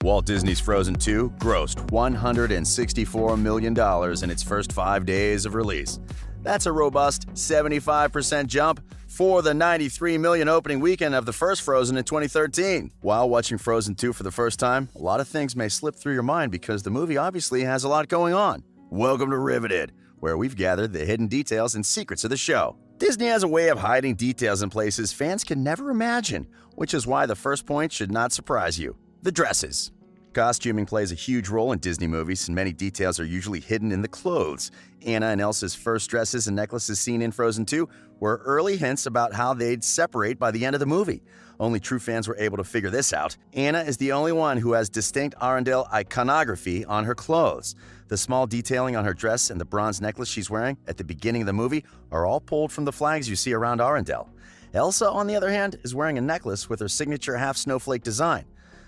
Walt Disney's Frozen 2 grossed $164 million in its first 5 days of release. That's a robust 75% jump for the $93 million opening weekend of the first Frozen in 2013. While watching Frozen 2 for the first time, a lot of things may slip through your mind because the movie obviously has a lot going on. Welcome to Riveted, where we've gathered the hidden details and secrets of the show. Disney has a way of hiding details in places fans can never imagine, which is why the first point should not surprise you. The dresses. Costuming plays a huge role in Disney movies, and many details are usually hidden in the clothes. Anna and Elsa's first dresses and necklaces seen in Frozen 2 were early hints about how they'd separate by the end of the movie. Only true fans were able to figure this out. Anna is the only one who has distinct Arendelle iconography on her clothes. The small detailing on her dress and the bronze necklace she's wearing at the beginning of the movie are all pulled from the flags you see around Arendelle. Elsa, on the other hand, is wearing a necklace with her signature half-snowflake design.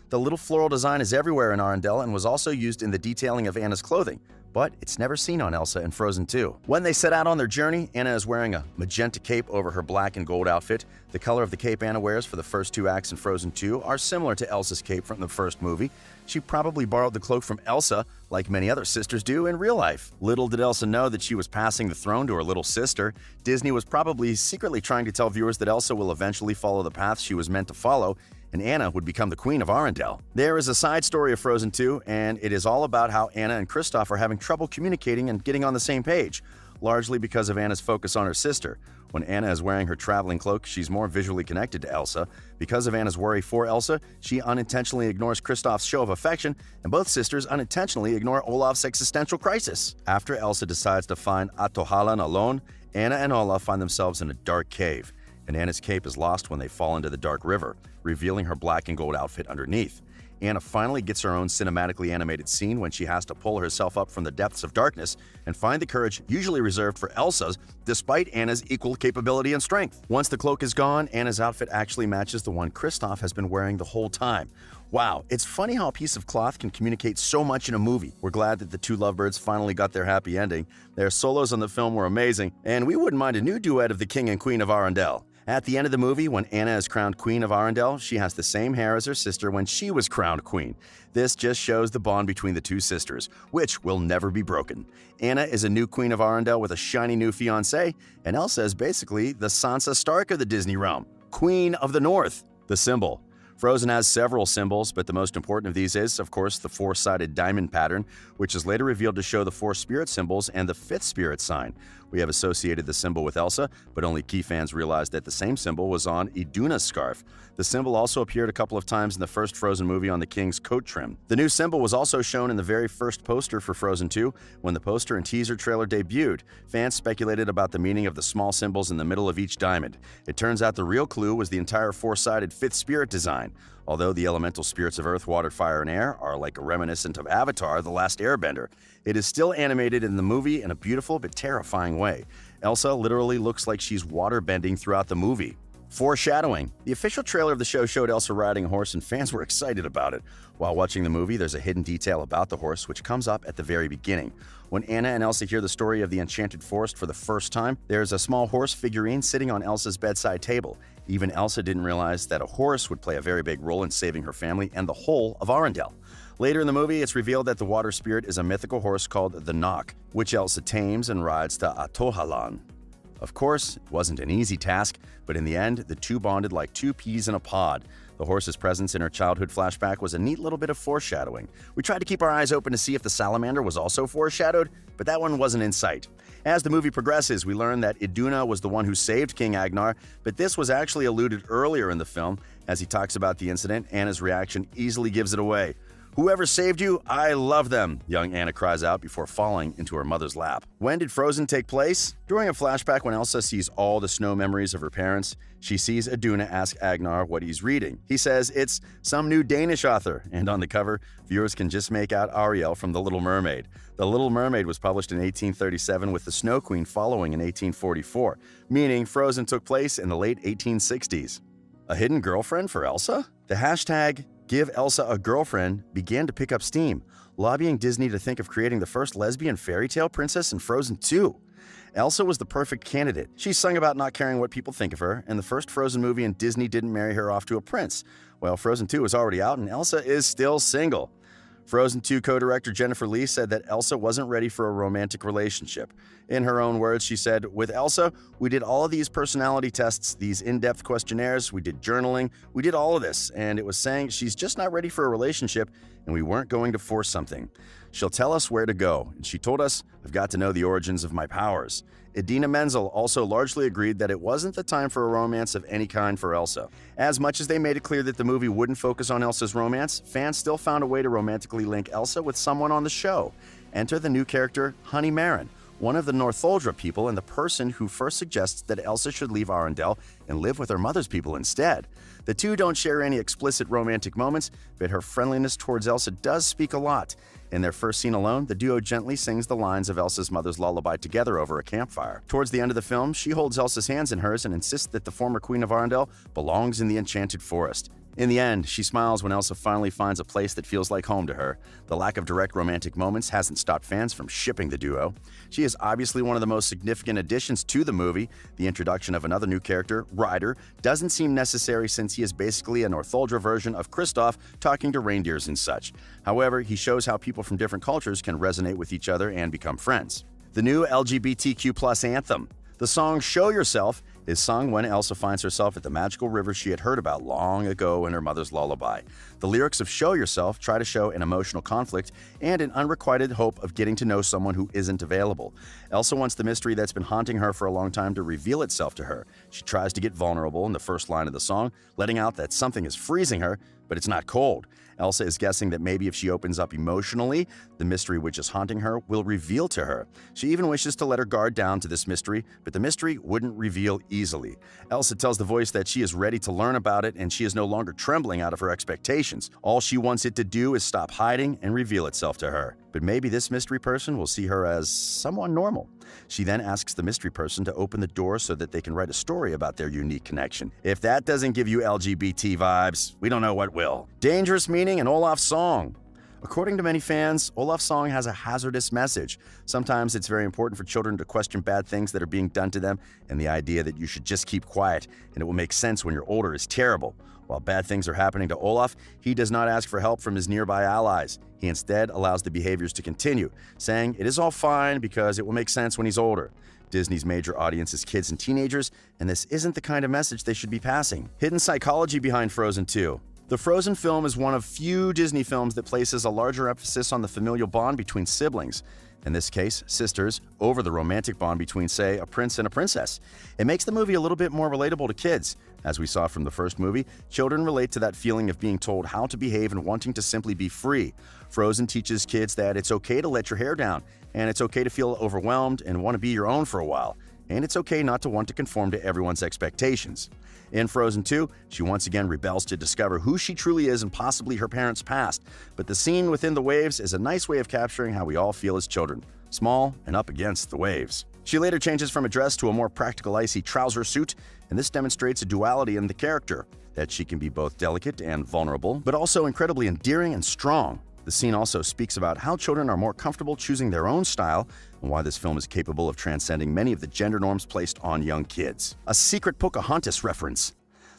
The little floral design is everywhere in Arendelle and was also used in the detailing of Anna's clothing, but it's never seen on Elsa in Frozen 2. When they set out on their journey, Anna is wearing a magenta cape over her black and gold outfit. The color of the cape Anna wears for the first 2 acts in Frozen 2 are similar to Elsa's cape from the first movie. She probably borrowed the cloak from Elsa, like many other sisters do in real life. Little did Elsa know that she was passing the throne to her little sister. Disney was probably secretly trying to tell viewers that Elsa will eventually follow the path she was meant to follow, and Anna would become the queen of Arendelle. There is a side story of Frozen 2, and it is all about how Anna and Kristoff are having trouble communicating and getting on the same page, largely because of Anna's focus on her sister. When Anna is wearing her traveling cloak, she's more visually connected to Elsa. Because of Anna's worry for Elsa, she unintentionally ignores Kristoff's show of affection, and both sisters unintentionally ignore Olaf's existential crisis. After Elsa decides to find Atohalan alone, Anna and Olaf find themselves in a dark cave, and Anna's cape is lost when they fall into the dark river, revealing her black and gold outfit underneath. Anna finally gets her own cinematically animated scene when she has to pull herself up from the depths of darkness and find the courage usually reserved for Elsa's, despite Anna's equal capability and strength. Once the cloak is gone, Anna's outfit actually matches the one Kristoff has been wearing the whole time. Wow, it's funny how a piece of cloth can communicate so much in a movie. We're glad that the two lovebirds finally got their happy ending. Their solos on the film were amazing, and we wouldn't mind a new duet of the King and Queen of Arendelle. At the end of the movie, when Anna is crowned Queen of Arendelle, she has the same hair as her sister when she was crowned Queen. This just shows the bond between the two sisters, which will never be broken. Anna is a new Queen of Arendelle with a shiny new fiancé, and Elsa is basically the Sansa Stark of the Disney realm, Queen of the North. The symbol. Frozen has several symbols, but the most important of these is, of course, the 4-sided diamond pattern, which is later revealed to show the 4 spirit symbols and the 5th spirit sign. We have associated the symbol with Elsa, but only key fans realized that the same symbol was on Iduna's scarf. The symbol also appeared a couple of times in the first Frozen movie on the king's coat trim. The new symbol was also shown in the very first poster for Frozen 2. When the poster and teaser trailer debuted, fans speculated about the meaning of the small symbols in the middle of each diamond. It turns out the real clue was the entire 4-sided 5th spirit design. Although the elemental spirits of earth, water, fire, and air are like a reminiscent of Avatar, The Last Airbender, it is still animated in the movie in a beautiful but terrifying way. Elsa literally looks like she's waterbending throughout the movie. Foreshadowing. The official trailer of the show showed Elsa riding a horse and fans were excited about it. While watching the movie, there's a hidden detail about the horse which comes up at the very beginning. When Anna and Elsa hear the story of the enchanted forest for the first time, there's a small horse figurine sitting on Elsa's bedside table. Even Elsa didn't realize that a horse would play a very big role in saving her family and the whole of Arendelle. Later in the movie, it's revealed that the water spirit is a mythical horse called the Knock, which Elsa tames and rides to Atohalan. Of course, it wasn't an easy task, but in the end, the two bonded like 2 peas in a pod. The horse's presence in her childhood flashback was a neat little bit of foreshadowing. We tried to keep our eyes open to see if the salamander was also foreshadowed, but that one wasn't in sight. As the movie progresses, we learn that Iduna was the one who saved King Agnar, but this was actually alluded earlier in the film. As he talks about the incident, Anna's reaction easily gives it away. "Whoever saved you, I love them," young Anna cries out before falling into her mother's lap. When did Frozen take place? During a flashback when Elsa sees all the snow memories of her parents, she sees Iduna ask Agnar what he's reading. He says it's some new Danish author, and on the cover, viewers can just make out Ariel from The Little Mermaid. The Little Mermaid was published in 1837 with the Snow Queen following in 1844, meaning Frozen took place in the late 1860s. A hidden girlfriend for Elsa? The hashtag Give Elsa a Girlfriend began to pick up steam, lobbying Disney to think of creating the first lesbian fairy tale princess in Frozen 2. Elsa was the perfect candidate. She sung about not caring what people think of her, and the first Frozen movie and Disney didn't marry her off to a prince. Well, Frozen 2 is already out and Elsa is still single. Frozen 2 co-director Jennifer Lee said that Elsa wasn't ready for a romantic relationship. In her own words, she said, "With Elsa, we did all of these personality tests, these in-depth questionnaires, we did journaling, we did all of this, and it was saying she's just not ready for a relationship and we weren't going to force something. She'll tell us where to go, and she told us, I've got to know the origins of my powers." Idina Menzel also largely agreed that it wasn't the time for a romance of any kind for Elsa. As much as they made it clear that the movie wouldn't focus on Elsa's romance, fans still found a way to romantically link Elsa with someone on the show. Enter the new character, Honey Marin, one of the Northuldra people and the person who first suggests that Elsa should leave Arendelle and live with her mother's people instead. The two don't share any explicit romantic moments, but her friendliness towards Elsa does speak a lot. In their first scene alone, the duo gently sings the lines of Elsa's mother's lullaby together over a campfire. Towards the end of the film, she holds Elsa's hands in hers and insists that the former Queen of Arendelle belongs in the Enchanted Forest. In the end, she smiles when Elsa finally finds a place that feels like home to her. The lack of direct romantic moments hasn't stopped fans from shipping the duo. She is obviously one of the most significant additions to the movie. The introduction of another new character, Ryder, doesn't seem necessary since he is basically a Northuldra version of Kristoff talking to reindeers and such. However, he shows how people from different cultures can resonate with each other and become friends. The new LGBTQ+ anthem. The song Show Yourself is sung when Elsa finds herself at the magical river she had heard about long ago in her mother's lullaby. The lyrics of Show Yourself try to show an emotional conflict and an unrequited hope of getting to know someone who isn't available. Elsa wants the mystery that's been haunting her for a long time to reveal itself to her. She tries to get vulnerable in the first line of the song, letting out that something is freezing her, but it's not cold. Elsa is guessing that maybe if she opens up emotionally, the mystery which is haunting her will reveal to her. She even wishes to let her guard down to this mystery, but the mystery wouldn't reveal easily. Elsa tells the voice that she is ready to learn about it and she is no longer trembling out of her expectations. All she wants it to do is stop hiding and reveal itself to her. But maybe this mystery person will see her as someone normal. She then asks the mystery person to open the door so that they can write a story about their unique connection. If that doesn't give you LGBT vibes, we don't know what will. Dangerous meaning and Olaf Song. According to many fans, Olaf Song has a hazardous message. Sometimes it's very important for children to question bad things that are being done to them, and the idea that you should just keep quiet and it will make sense when you're older is terrible. While bad things are happening to Olaf, he does not ask for help from his nearby allies. He instead allows the behaviors to continue, saying it is all fine because it will make sense when he's older. Disney's major audience is kids and teenagers, and this isn't the kind of message they should be passing. Hidden psychology behind Frozen 2. The Frozen film is one of few Disney films that places a larger emphasis on the familial bond between siblings. In this case, sisters, over the romantic bond between, say, a prince and a princess. It makes the movie a little bit more relatable to kids. As we saw from the first movie, children relate to that feeling of being told how to behave and wanting to simply be free. Frozen teaches kids that it's okay to let your hair down, and it's okay to feel overwhelmed and want to be your own for a while. And it's okay not to want to conform to everyone's expectations. In Frozen 2, she once again rebels to discover who she truly is and possibly her parents' past. But the scene within the waves is a nice way of capturing how we all feel as children, small and up against the waves. She later changes from a dress to a more practical icy trouser suit, and this demonstrates a duality in the character, that she can be both delicate and vulnerable, but also incredibly endearing and strong. The scene also speaks about how children are more comfortable choosing their own style and why this film is capable of transcending many of the gender norms placed on young kids. A secret Pocahontas reference.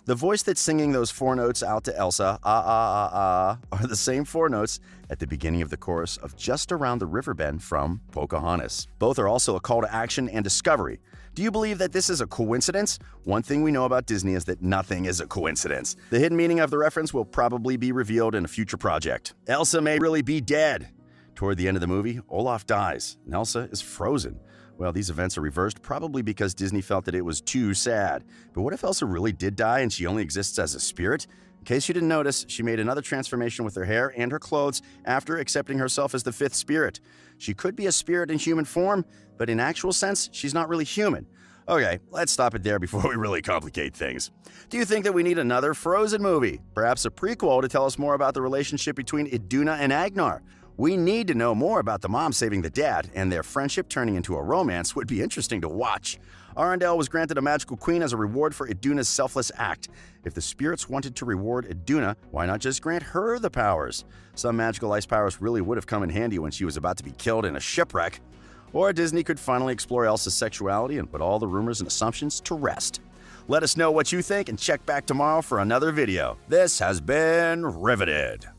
The voice that's singing those four notes out to Elsa, are the same four notes at the beginning of the chorus of Just Around the River Bend from Pocahontas. Both are also a call to action and discovery. Do you believe that this is a coincidence? One thing we know about Disney is that nothing is a coincidence. The hidden meaning of the reference will probably be revealed in a future project. Elsa may really be dead. Toward the end of the movie, Olaf dies, and Elsa is frozen. Well, these events are reversed probably because Disney felt that it was too sad. But what if Elsa really did die and she only exists as a spirit? In case you didn't notice, she made another transformation with her hair and her clothes after accepting herself as the fifth spirit. She could be a spirit in human form, but in actual sense, she's not really human. Okay, let's stop it there before we really complicate things. Do you think that we need another Frozen movie? Perhaps a prequel to tell us more about the relationship between Iduna and Agnar? We need to know more about the mom saving the dad, and their friendship turning into a romance would be interesting to watch. Arendelle was granted a magical queen as a reward for Iduna's selfless act. If the spirits wanted to reward Iduna, why not just grant her the powers? Some magical ice powers really would have come in handy when she was about to be killed in a shipwreck. Or Disney could finally explore Elsa's sexuality and put all the rumors and assumptions to rest. Let us know what you think and check back tomorrow for another video. This has been Riveted.